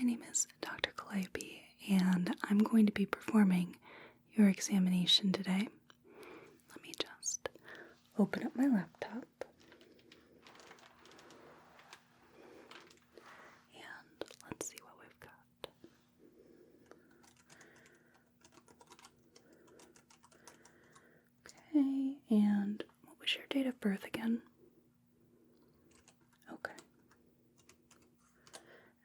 name is Dr. Calliope, and I'm going to be performing your examination today. Let me just open up my laptop. And let's see what we've got. Okay, and what was your date of birth again? Okay.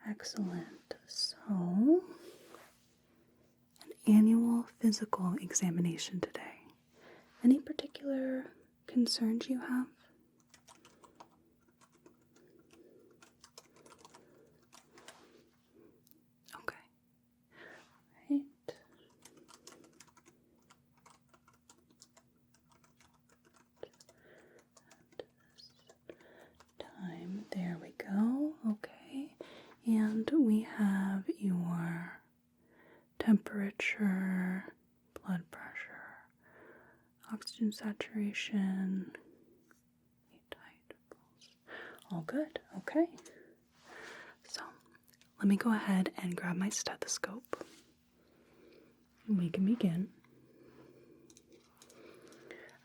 Excellent. So, an annual physical examination today. Any particular concerns you have? Okay. Right. Time. There we go. Okay. And we have your temperature, blood pressure, oxygen saturation, height, pulse. All good. Okay. So let me go ahead and grab my stethoscope. And we can begin.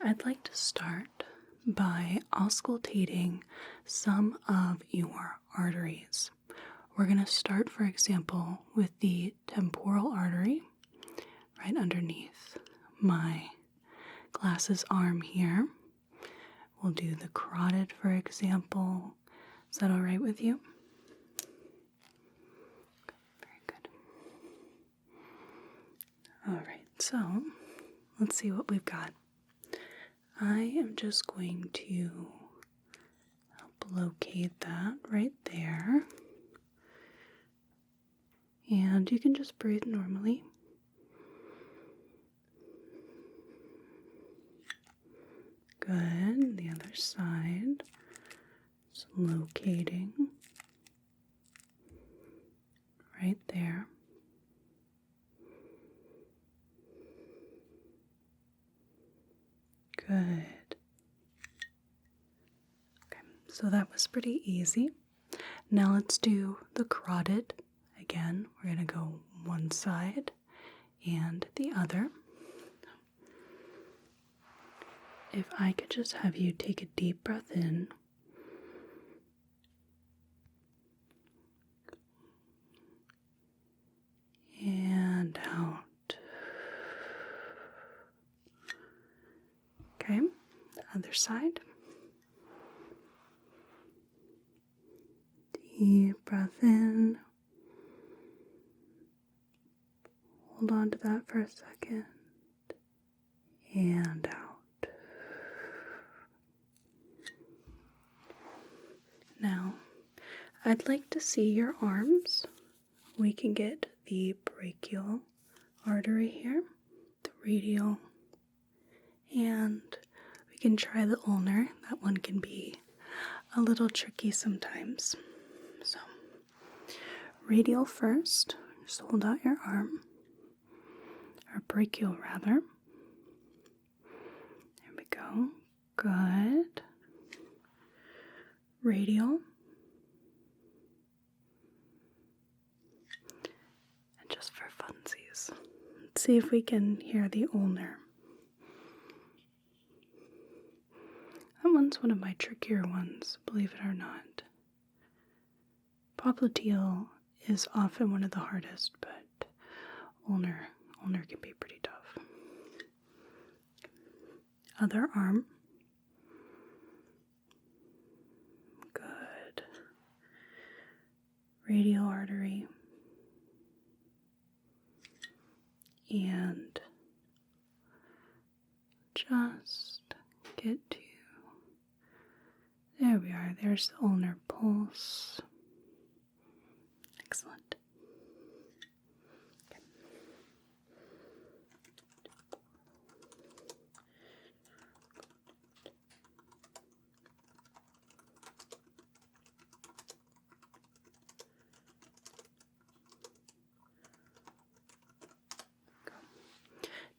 I'd like to start by auscultating some of your arteries. We're going to start, for example, with the temporal artery right underneath my glasses arm here. We'll do the carotid, for example. Is that all right with you? Okay, very good. All right, so let's see what we've got. I am just going to help locate that right there. And you can just breathe normally. Good. The other side. Just locating. Right there. Good. Okay, so that was pretty easy. Now let's do the carotid. Again, we're going to go one side and the other. If I could just have you take a deep breath in. And out. Okay, the other side. Deep breath in. Hold on to that for a second. And out. Now, I'd like to see your arms. We can get the brachial artery here, the radial, and we can try the ulnar. That one can be a little tricky sometimes. So, radial first. Just hold out your arm. Or brachial, rather. There we go. Good. Radial. And just for funsies, let's see if we can hear the ulnar. That one's one of my trickier ones, believe it or not. Popliteal is often one of the hardest, but ulnar can be pretty tough. Other arm. Good. Radial artery. And just get to, there we are. There's the ulnar pulse. Excellent.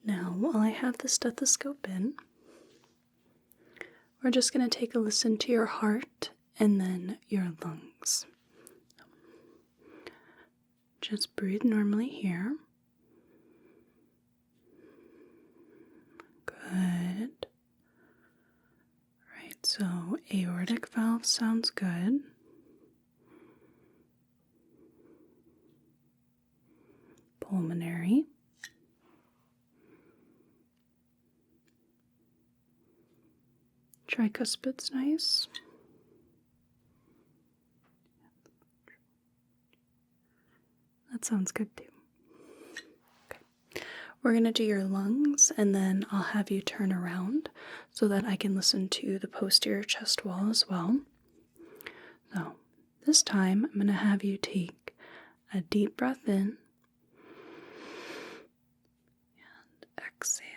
Now, while I have the stethoscope in, we're just going to take a listen to your heart and then your lungs. Just breathe normally here. Good. Right, so aortic valve sounds good. Pulmonary. Tricuspid's nice. That sounds good too. Okay. We're going to do your lungs, and then I'll have you turn around so that I can listen to the posterior chest wall as well. So this time I'm going to have you take a deep breath in and exhale.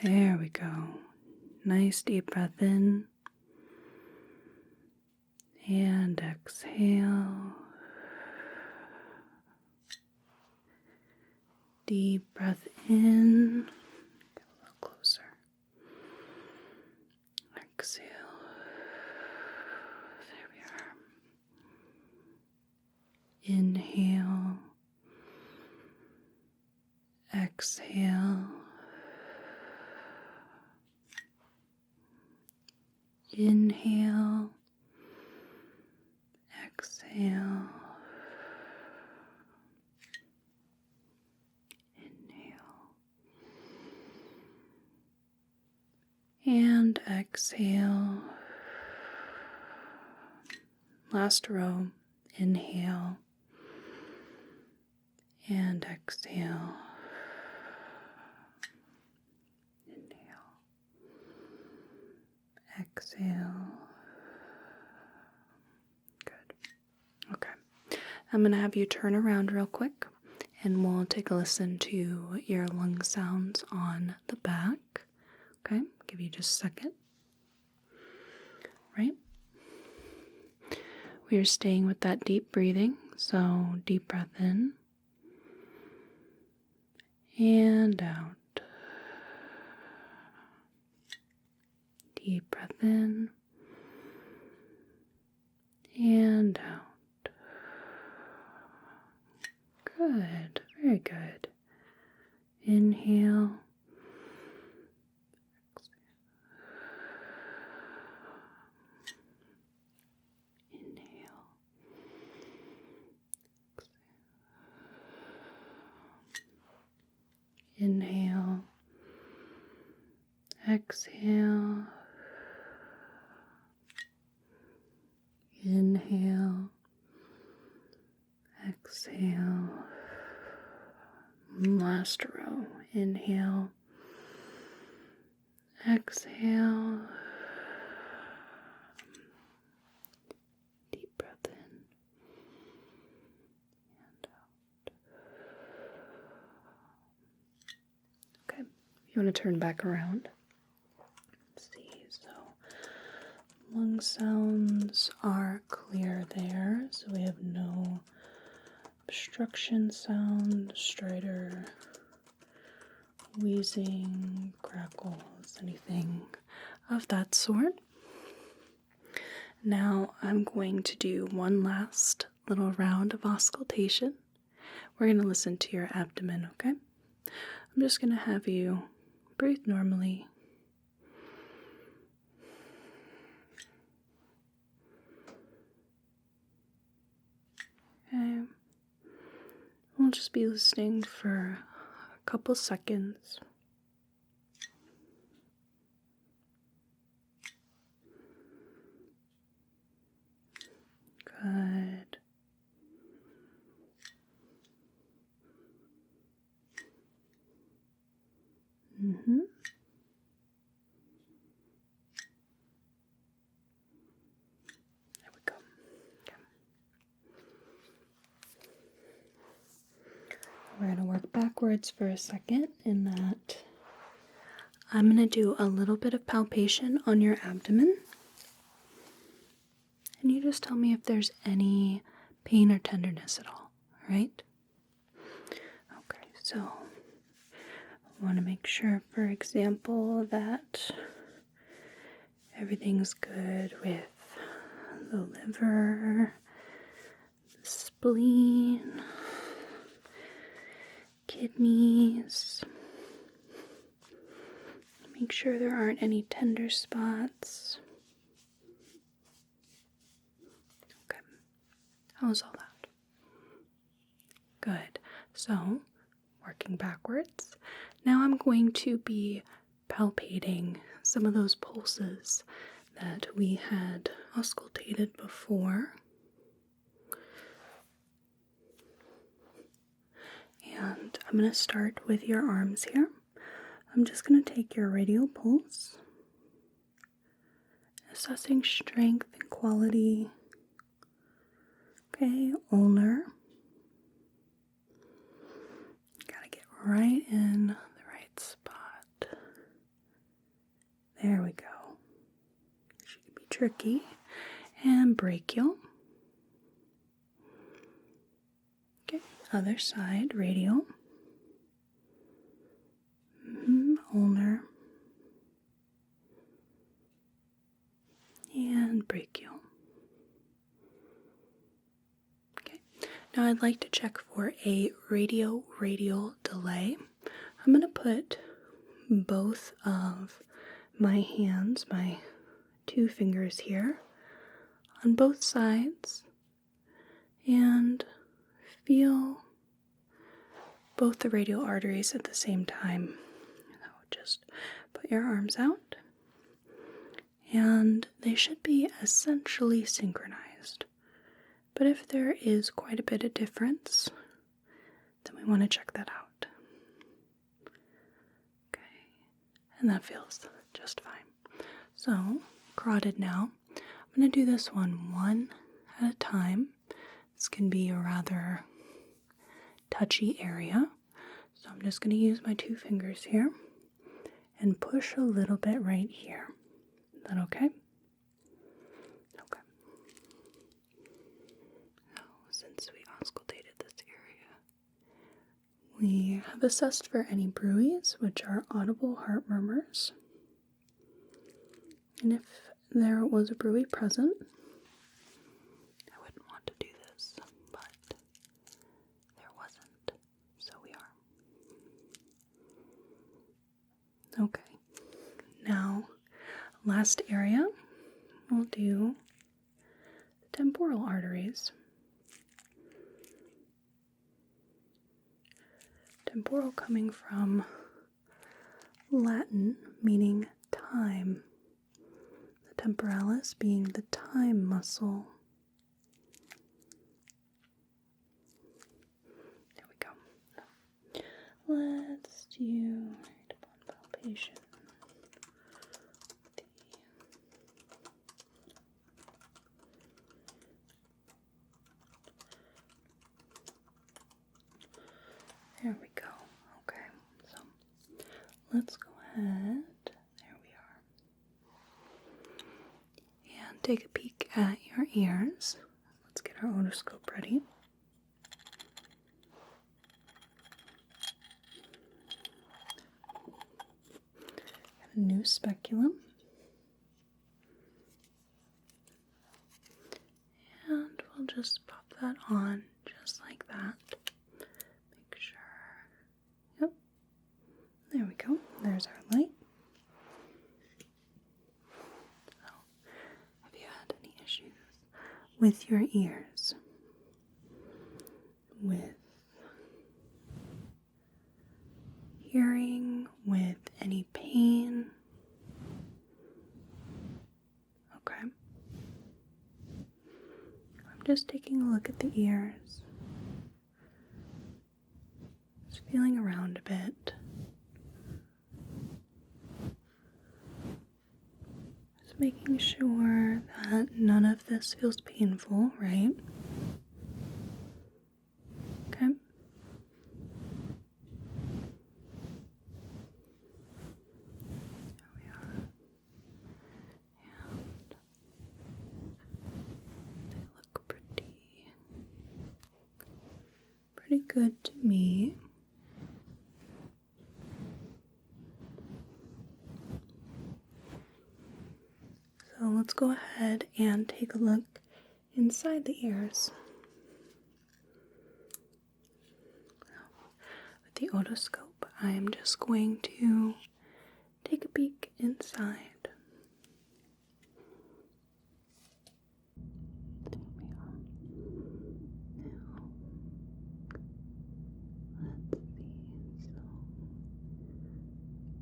There we go. Nice deep breath in and exhale. Deep breath in. Get a little closer. Exhale. There we are. Inhale. Exhale. Inhale. Exhale. And exhale. Last row. Inhale and exhale. Inhale. Exhale. Good. Okay. I'm going to have you turn around real quick, and we'll take a listen to your lung sounds on the back. Okay, give you just a second. Right? We are staying with that deep breathing, so deep breath in and out. Deep breath in and out. Good, very good. Inhale. Inhale, exhale, inhale, exhale. Last row. Inhale, exhale. Deep breath in and out. Okay, you want to turn back around. Let's see, so lung sounds are clear there, so we have no obstruction sound, stridor, wheezing, crackles, anything of that sort. Now I'm going to do one last little round of auscultation. We're going to listen to your abdomen, okay? I'm just going to have you breathe normally. Okay. We'll just be listening for a couple seconds. Good. There we go. Okay. We're going to work backwards for a second in that I'm going to do a little bit of palpation on your abdomen. And you just tell me if there's any pain or tenderness at all, right? Okay, so I want to make sure, for example, that everything's good with the liver, the spleen, kidneys. Make sure there aren't any tender spots. Okay. How's all that? Good. So, working backwards. Now I'm going to be palpating some of those pulses that we had auscultated before. And I'm going to start with your arms here. I'm just going to take your radial pulse, assessing strength and quality. Okay, ulnar. Gotta get right in the right spot. There we go. She can be tricky. And brachial. Okay, other side, radial. Ulnar. And brachial. Okay, now I'd like to check for a radial delay. I'm going to put both of my hands, my 2 fingers here, on both sides and feel both the radial arteries at the same time. So just put your arms out and they should be essentially synchronized. But if there is quite a bit of difference, then we want to check that out. Okay, and that feels just fine. So, carotid now. I'm going to do this one at a time. This can be a rather touchy area. So I'm just going to use my 2 fingers here and push a little bit right here. Is that okay? Okay. Now, since we auscultated this area, we have assessed for any bruits, which are audible heart murmurs. And if there was a bruit present, I wouldn't want to do this, but there wasn't, so we are. Okay, now last area, we'll do temporal arteries. Temporal coming from Latin, meaning time. The temporalis being the time muscle. There we go. Let's do right upon palpation. There we go. Okay, so let's go ahead. There we are. And take a peek at your ears. Let's get our otoscope ready. Got a new speculum. And we'll just pop that on just like that. There we go. There's our light. So, have you had any issues with your ears? With hearing? With any pain? Okay. I'm just taking a look at the ears. Just feeling around a bit. Making sure that none of this feels painful, right? Okay. There we are. And they look pretty good to me. So let's go ahead and take a look inside the ears. With the otoscope, I am just going to take a peek inside. There we are. Now, let's see. So,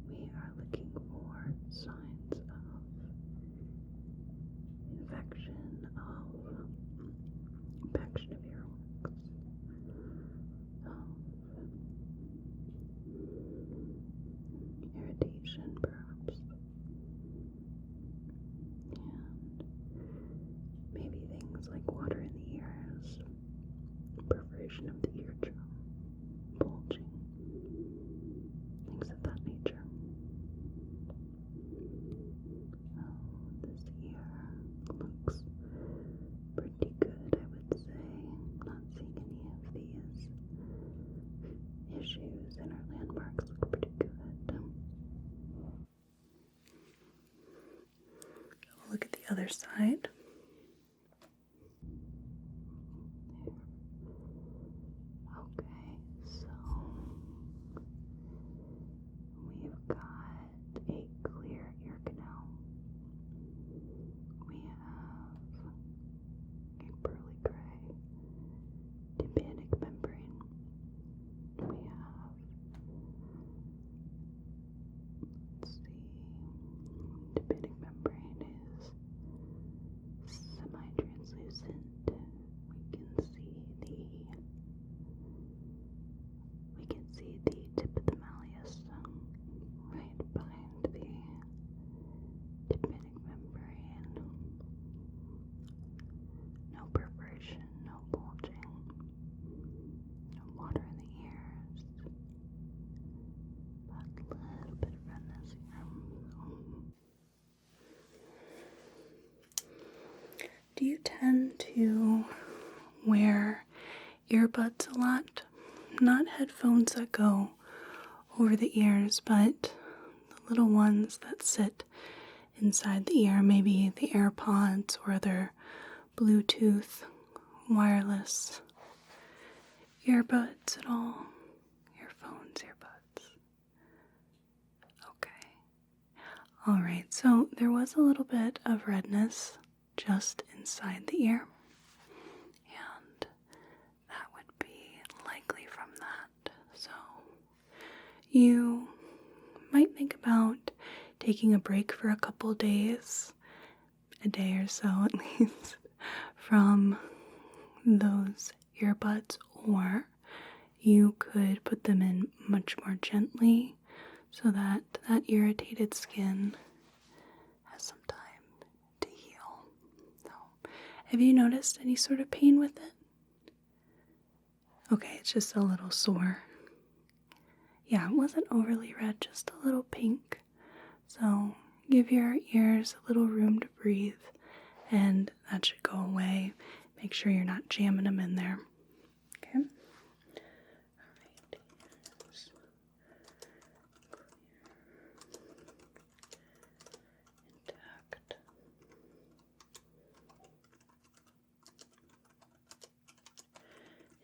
we are looking for signs of infection, of compaction of earwax, of irritation perhaps, and maybe things like water in the ears, perforation of the eardrum, bulging, things of that nature. This ear looks pretty good, I would say. Not seeing any of these issues, and our landmarks look pretty good. We'll look at the other side. Okay, so we've got a clear ear canal. We have a pearly gray tympanic membrane. We have, let's see, tympanic membrane is semi-translucent. We can see the tip of the malleus right behind the tympanic membrane. No perforation, no bulging, no water in the ears, but a little bit of redness here. Do you tend to wear earbuds a lot? Not headphones that go over the ears, but the little ones that sit inside the ear, maybe the AirPods or other Bluetooth wireless earbuds at all? Earphones, earbuds. Okay. Alright, so there was a little bit of redness just inside the ear, and that would be likely from that. So you might think about taking a break for a couple days, a day or so at least, from those earbuds, or you could put them in much more gently so that that irritated skin has some time to heal. So, have you noticed any sort of pain with it? Okay, it's just a little sore. Yeah, it wasn't overly red, just a little pink. So give your ears a little room to breathe, and that should go away. Make sure you're not jamming them in there. Okay? Alright. Intact.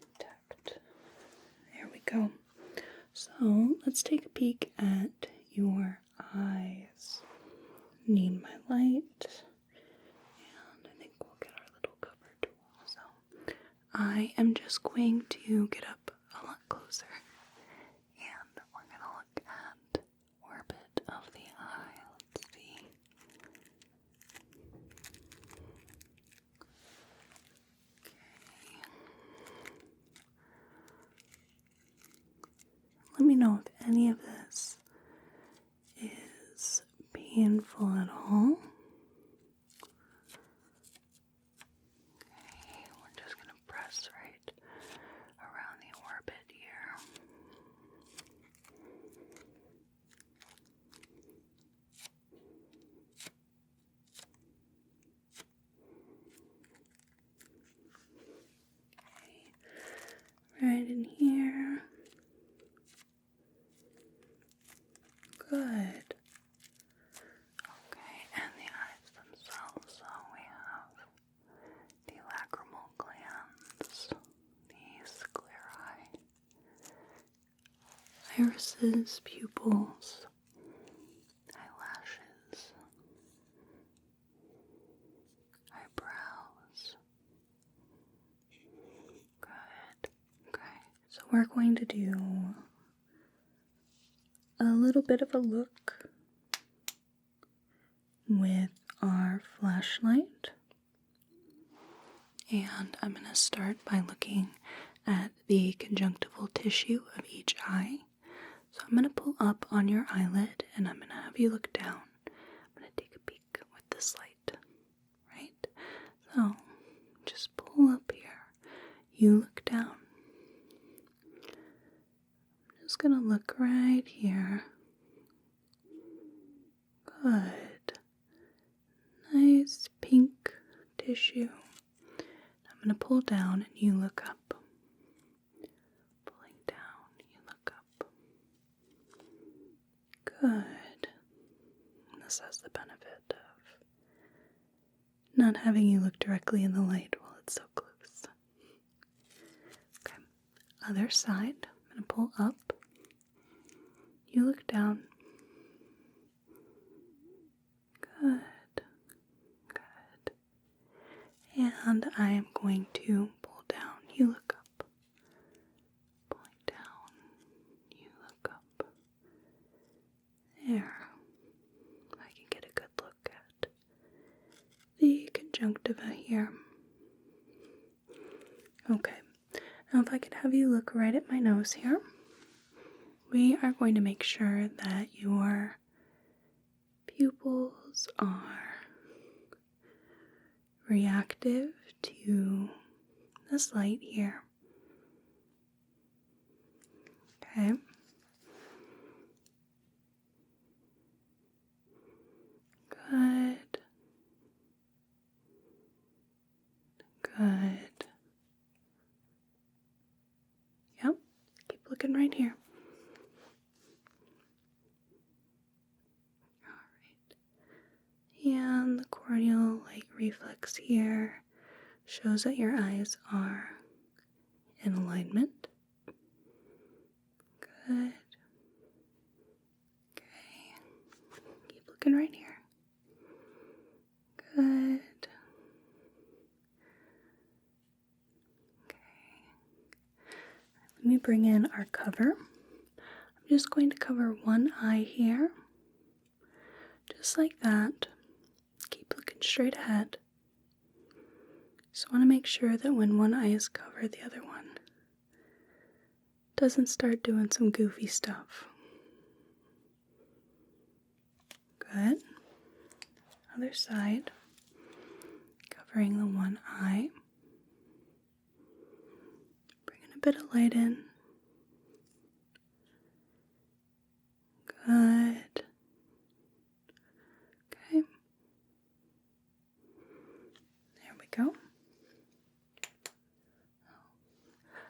Intact. There we go. So let's take a peek at your eyes. Need my light, and I think we'll get our little cover tool. So I am just going to get up a lot closer, and we're gonna look at orbit of the eye. Let's see. Okay. Let me know if any of this is painful at all. Okay, we're just going to press right around the orbit here. Okay, right in here. Good. irises, pupils, eyelashes, eyebrows. Good. Okay. So we're going to do a little bit of a look with our flashlight. And I'm going to start by looking at the conjunctival tissue of each eye. So I'm going to pull up on your eyelid and I'm going to have you look down. I'm going to take a peek with this light, right? So just pull up here. You look down. I'm just going to look right here. Good. Nice pink tissue. I'm going to pull down and you look up. Pulling down, you look up. Good. And this has the benefit of not having you look directly in the light while it's so close. Okay. Other side. I'm going to pull up. You look down. Good. And I am going to pull down. You look up. Pulling down. You look up. There. I can get a good look at the conjunctiva here. Okay. Now if I could have you look right at my nose here. We are going to make sure that your pupils are reactive to this light here. Okay. Good. Good. Yep. Keep looking right here. And the corneal light reflex here shows that your eyes are in alignment. Good. Okay. Keep looking right here. Good. Okay. Let me bring in our cover. I'm just going to cover one eye here. Just like that. Keep looking straight ahead. Just want to make sure that when one eye is covered, the other one doesn't start doing some goofy stuff. Good. Other side. Covering the one eye. Bringing a bit of light in. Good. Okay. There we go.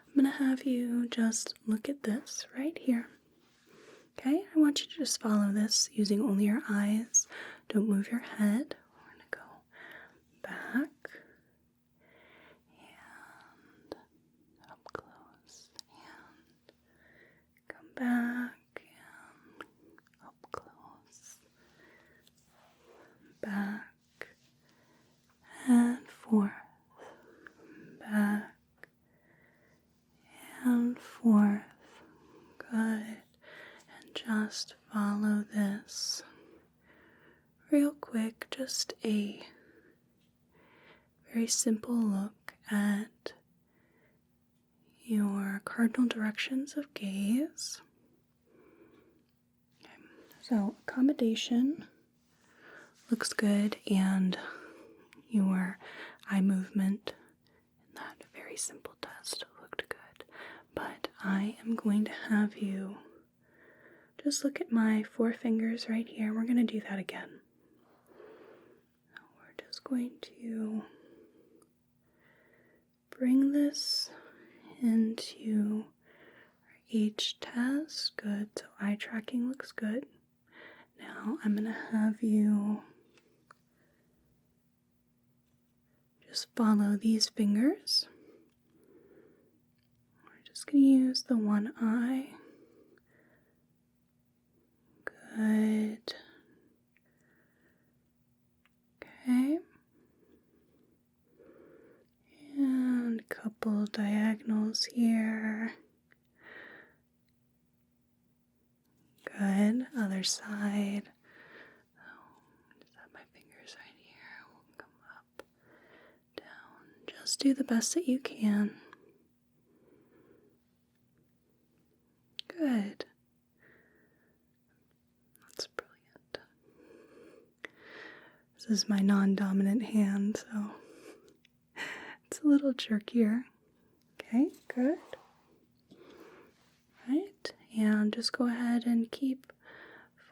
I'm going to have you just look at this right here. Okay, I want you to just follow this using only your eyes. Don't move your head. We're going to go back and up close and come back and up close, back and forth, back and forth. Good. And just follow this real quick. Just a very simple look at your cardinal directions of gaze. Okay. So accommodation looks good, and your eye movement in that very simple test looked good. But I am going to have you just look at my 4 fingers right here. We're going to do that again. We're just going to bring this into each test. Good. So eye tracking looks good. Now I'm going to have you just follow these fingers. We're just going to use the one eye Good. Okay. And a couple diagonals here. Good. Other side. Just have my fingers right here. We'll come up, down. Just do the best that you can. Good. That's brilliant. This is my non-dominant hand, so it's a little jerkier. Okay, good. Right, and just go ahead and keep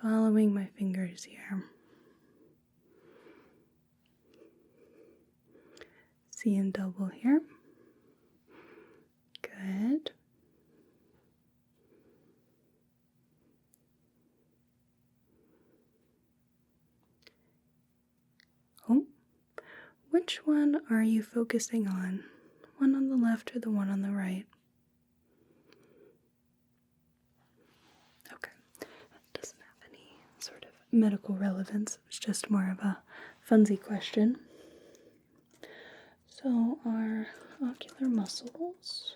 following my fingers here. See and double here. Good. Oh, which one are you focusing on? One on the left or the one on the right? Okay, it doesn't have any sort of medical relevance. It's just more of a funsy question. So our ocular muscles,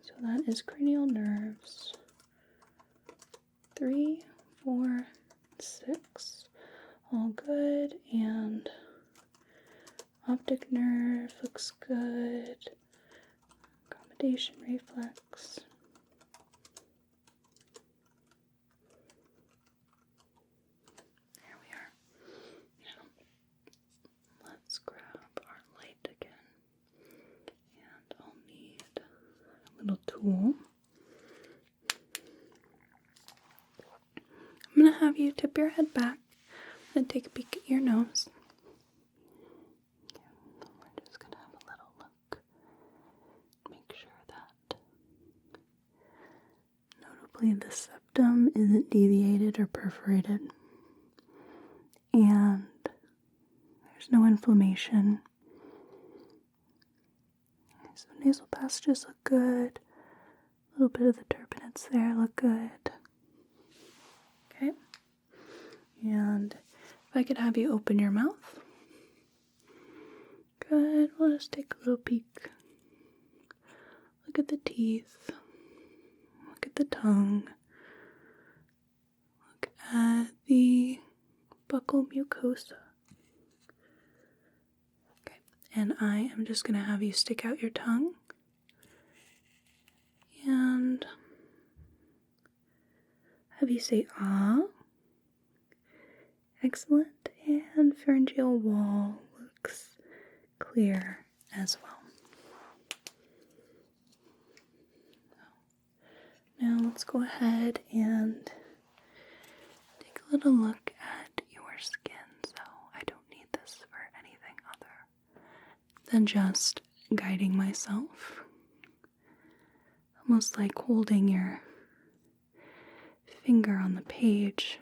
so that is cranial nerves, 3, 4, 6, all good, and optic nerve looks good, accommodation reflex. There we are. Now, let's grab our light again, and I'll need a little tool. I'm going to have you tip your head back and take a peek at your nose. We're just going to have a little look. Make sure that notably the septum isn't deviated or perforated. And there's no inflammation. So nasal passages look good. A little bit of the turbinates there look good. Okay. And if I could have you open your mouth. Good. We'll just take a little peek. Look at the teeth. Look at the tongue. Look at the buccal mucosa. Okay. And I am just going to have you stick out your tongue. And have you say ah. Excellent. And pharyngeal wall looks clear as well. Now let's go ahead and take a little look at your skin. So I don't need this for anything other than just guiding myself. Almost like holding your finger on the page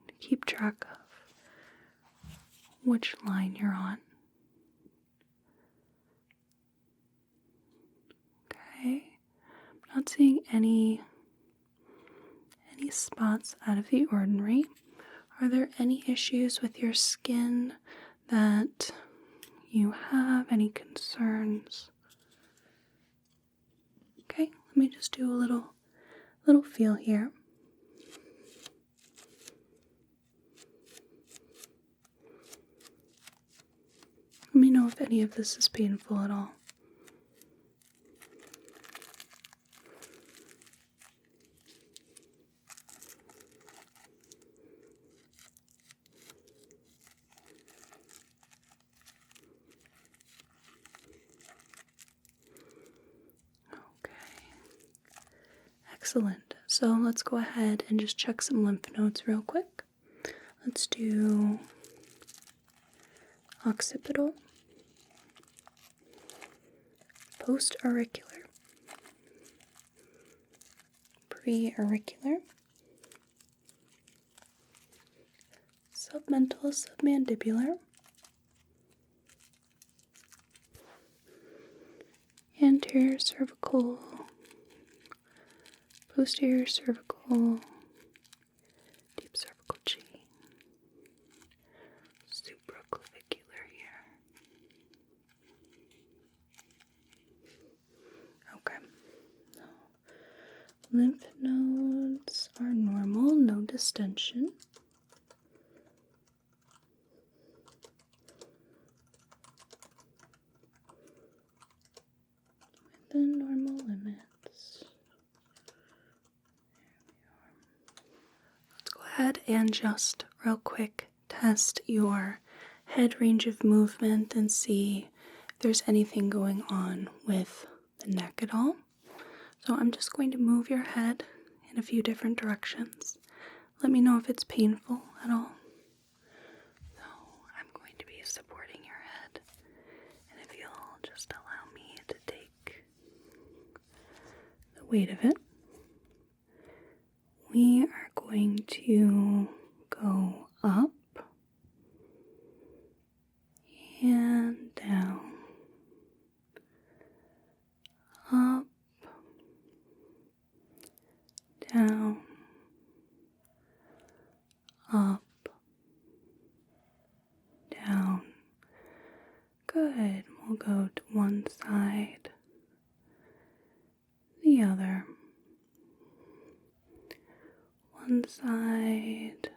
to keep track of which line you're on. Okay, I'm not seeing any spots out of the ordinary. Are there any issues with your skin that you have? Any concerns? Okay, let me just do a little feel here. Let me know if any of this is painful at all. Excellent. So let's go ahead and just check some lymph nodes real quick. Let's do occipital, post-auricular, pre-auricular, submental, submandibular, anterior cervical, posterior cervical, Lymph nodes are normal, no distension. Within normal limits. Let's go ahead and just real quick test your head range of movement and see if there's anything going on with the neck at all. So I'm just going to move your head in a few different directions. Let me know if it's painful at all. So I'm going to be supporting your head, and if you'll just allow me to take the weight of it, we are going to go up and down, up, down, up, down. Good. We'll go to one side, the other. One side,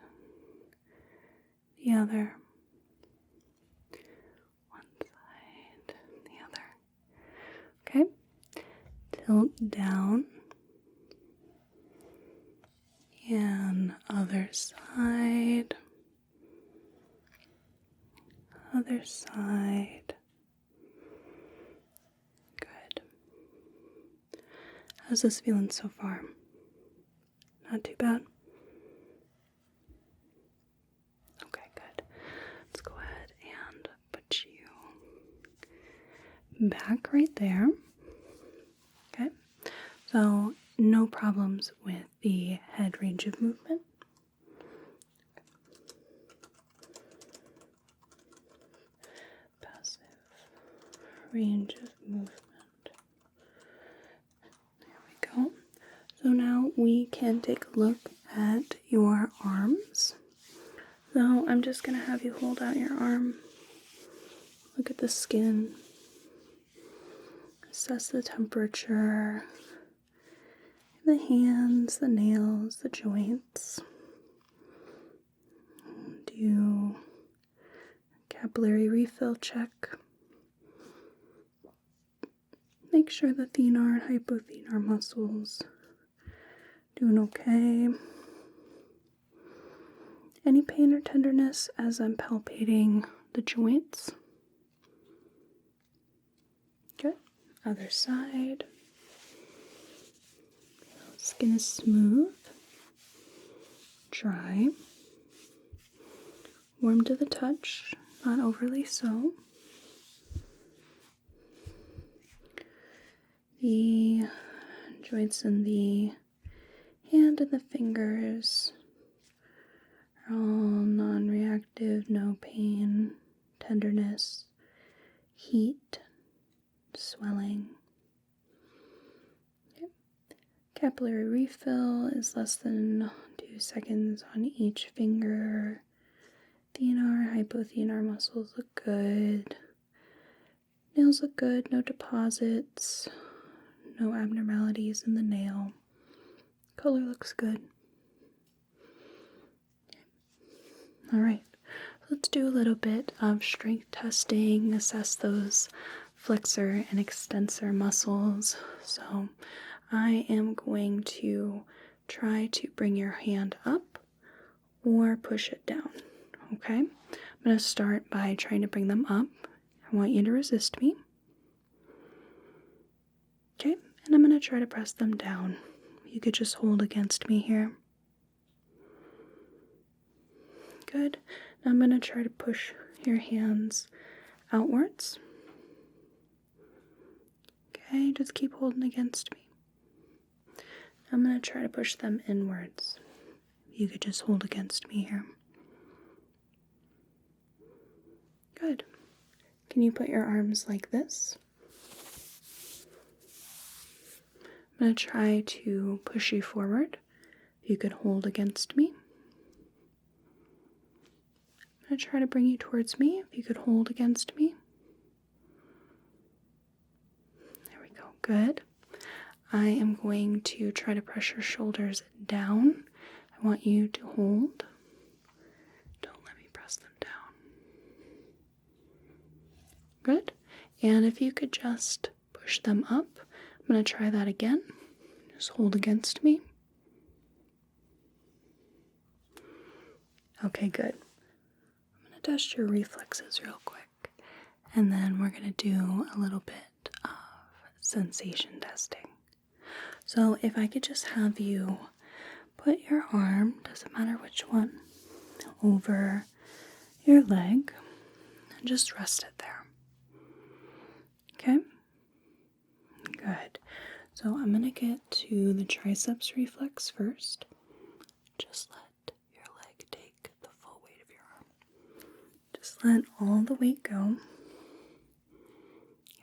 the other. One side, the other. Okay. Tilt down. And other side. Other side. Good. How's this feeling so far? Not too bad? Okay, good. Let's go ahead and put you back right there. Okay. So no problems with the head range of movement. Passive range of movement. There we go. So now we can take a look at your arms. So I'm just going to have you hold out your arm. Look at the skin. Assess the temperature. The hands, the nails, the joints. Do a capillary refill check. Make sure the thenar and hypothenar muscles doing okay. Any pain or tenderness as I'm palpating the joints? Good. Other side. Skin is smooth, dry, warm to the touch, not overly so. The joints in the hand and the fingers are all non-reactive, no pain, tenderness, heat, swelling. Capillary refill is less than 2 seconds on each finger. Thenar, hypothenar muscles look good. Nails look good, no deposits, no abnormalities in the nail. Color looks good. Alright, let's do a little bit of strength testing, assess those flexor and extensor muscles. So I am going to try to bring your hand up or push it down, okay? I'm going to start by trying to bring them up. I want you to resist me. Okay, and I'm going to try to press them down. You could just hold against me here. Good. Now I'm going to try to push your hands outwards. Okay, just keep holding against me. I'm going to try to push them inwards. You could just hold against me here. Good. Can you put your arms like this? I'm going to try to push you forward. You could hold against me. I'm going to try to bring you towards me. If you could hold against me. There we go. Good. I am going to try to press your shoulders down. I want you to hold. Don't let me press them down. Good. And if you could just push them up. I'm going to try that again. Just hold against me. Okay, good. I'm going to test your reflexes real quick. And then we're going to do a little bit of sensation testing. So if I could just have you put your arm, doesn't matter which one, over your leg and just rest it there. Okay? Good. So I'm going to get to the triceps reflex first. Just let your leg take the full weight of your arm. Just let all the weight go.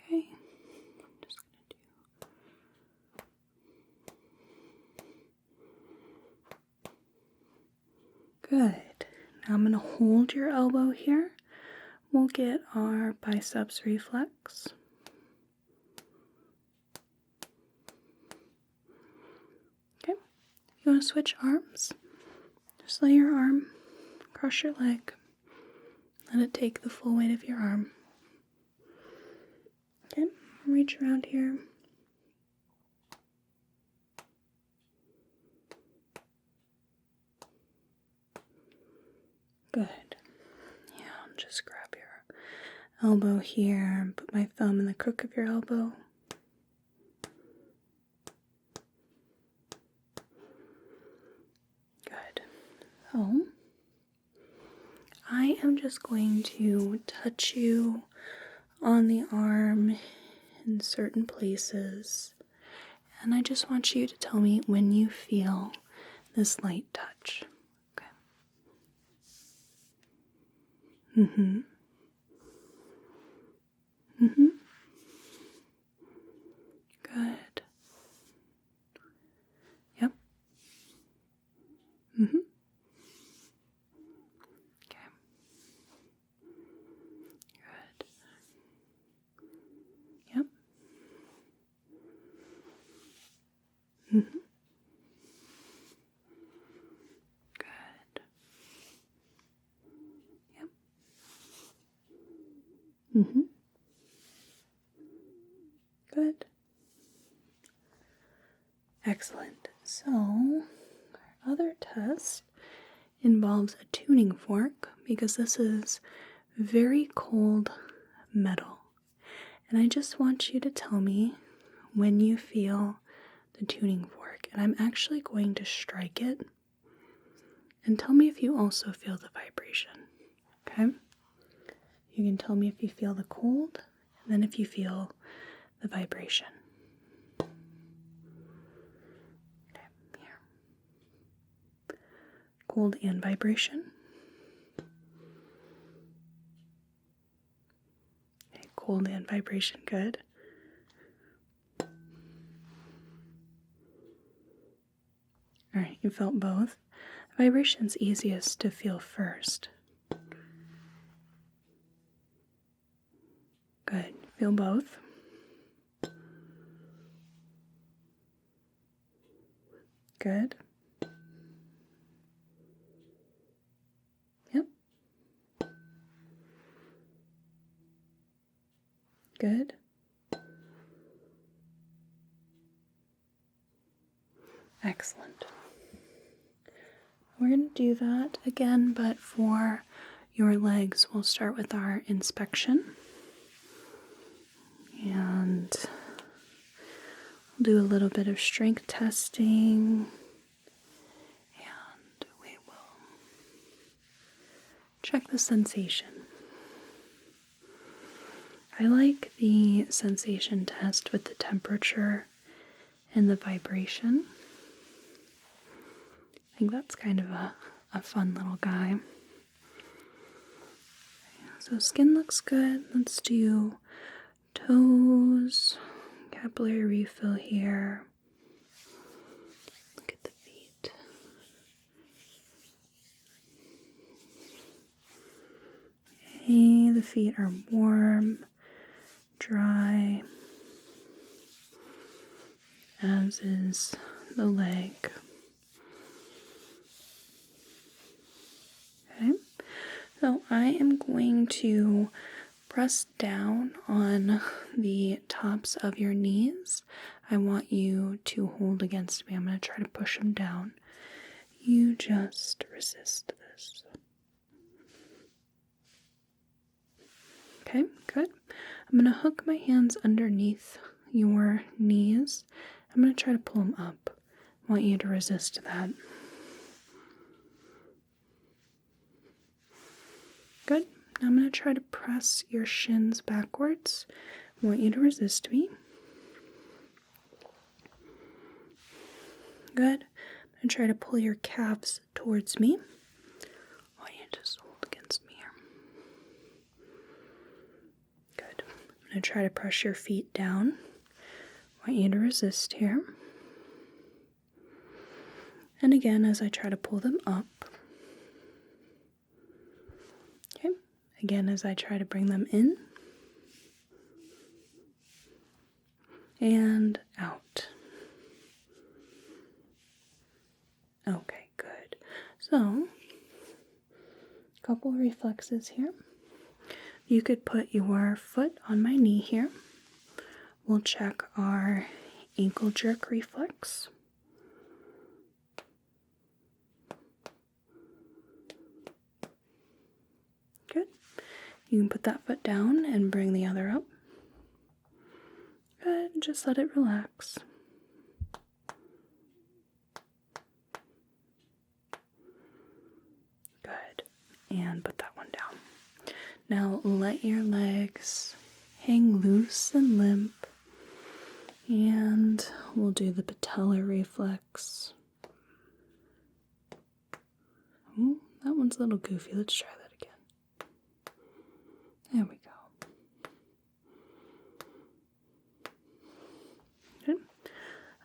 Okay. I'm just going to do. Good. Now I'm going to hold your elbow here. We'll get our biceps reflex. Okay. If you want to switch arms, just lay your arm across your leg. Let it take the full weight of your arm. Okay. Reach around here. Good. Yeah, just grab your elbow here and put my thumb in the crook of your elbow. Good. So, I am just going to touch you on the arm in certain places, and I just want you to tell me when you feel this light touch. Okay. Mm-hmm. Mm-hmm. Good. Yep. Mm-hmm. Okay. Good. Yep. Mm-hmm. Good. Yep. Mm-hmm. Good. Excellent. So, our other test involves a tuning fork because this is very cold metal. And I just want you to tell me when you feel the tuning fork. And I'm actually going to strike it. And tell me if you also feel the vibration. Okay? You can tell me if you feel the cold, and then if you feel the vibration. Okay, here. Cold and vibration. Okay, cold and vibration, good. Alright, you felt both. Vibration's easiest to feel first. Good. Feel both. Good. Yep. Good. Excellent. We're going to do that again, but for your legs, we'll start with our inspection. And we'll do a little bit of strength testing. And we will check the sensation. I like the sensation test with the temperature and the vibration. I think that's kind of a fun little guy. So skin looks good. Let's do toes, capillary refill here. Look at the feet. Okay, the feet are warm, dry, as is the leg. Okay, so I am going to press down on the tops of your knees. I want you to hold against me. I'm going to try to push them down. You just resist this. Okay, good. I'm going to hook my hands underneath your knees. I'm going to try to pull them up. I want you to resist that. Good. Now I'm going to try to press your shins backwards. I want you to resist me. Good. I'm going to try to pull your calves towards me. I want you to just hold against me here. Good. I'm going to try to press your feet down. I want you to resist here. And again, as I try to pull them up. Okay. Again, as I try to bring them in. And out. Okay, good. So, a couple reflexes here. You could put your foot on my knee here. We'll check our ankle jerk reflex. Good. You can put that foot down and bring the other up. Good. Just let it relax. Good. And put that one down. Now let your legs hang loose and limp. And we'll do the patellar reflex. Ooh, that one's a little goofy. Let's try that again. There we go. Good.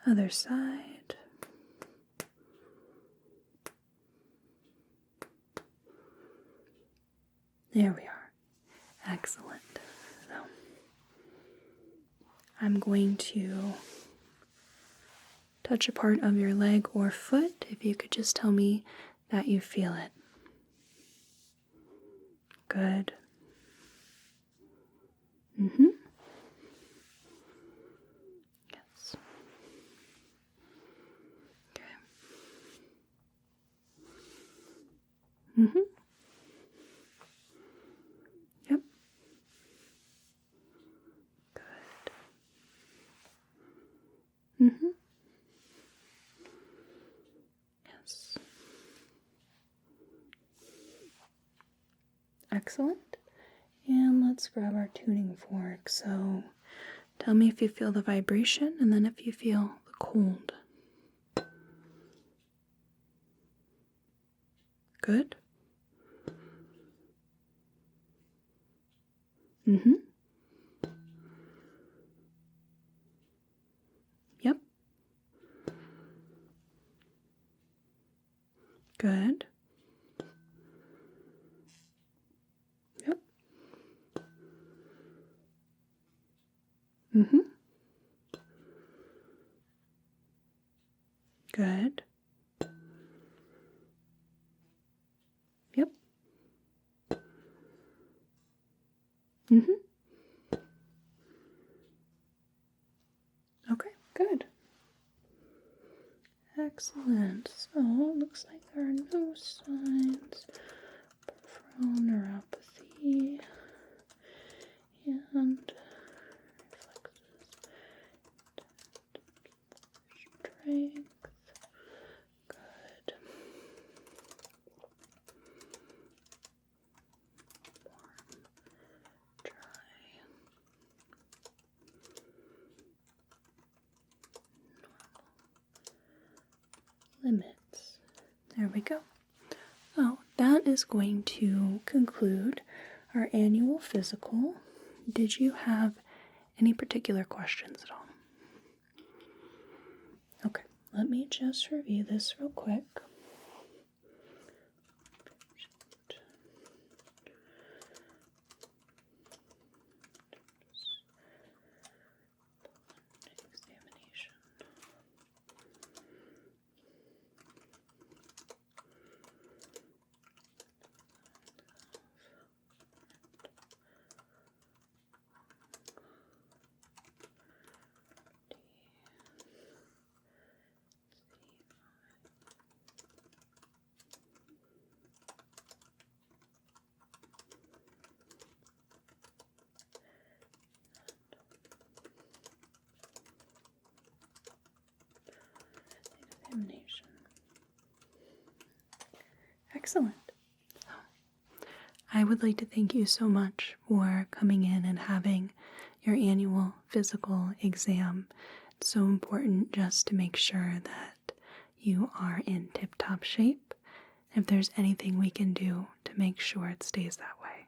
Other side. There we are. Excellent. So, I'm going to touch a part of your leg or foot. If you could just tell me that you feel it. Good. Yes. Okay. Yep. Good. Yes. Excellent. And let's grab our tuning fork. So tell me if you feel the vibration and then if you feel the cold. Good. Yep. Good. Yep. Good. Yep. Okay, good. Excellent. So, it looks like there are no signs of peripheral neuropathy and reflexes, strength. Good. Warm, dry. Limits. There we go. Oh, that is going to conclude our annual physical. Did you have any particular questions at all? Okay, let me just review this real quick. Examination. Excellent. I would like to thank you so much for coming in and having your annual physical exam. It's so important just to make sure that you are in tip-top shape. If there's anything we can do to make sure it stays that way.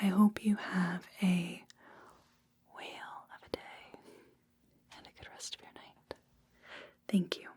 I hope you have a whale of a day and a good rest of your night. Thank you.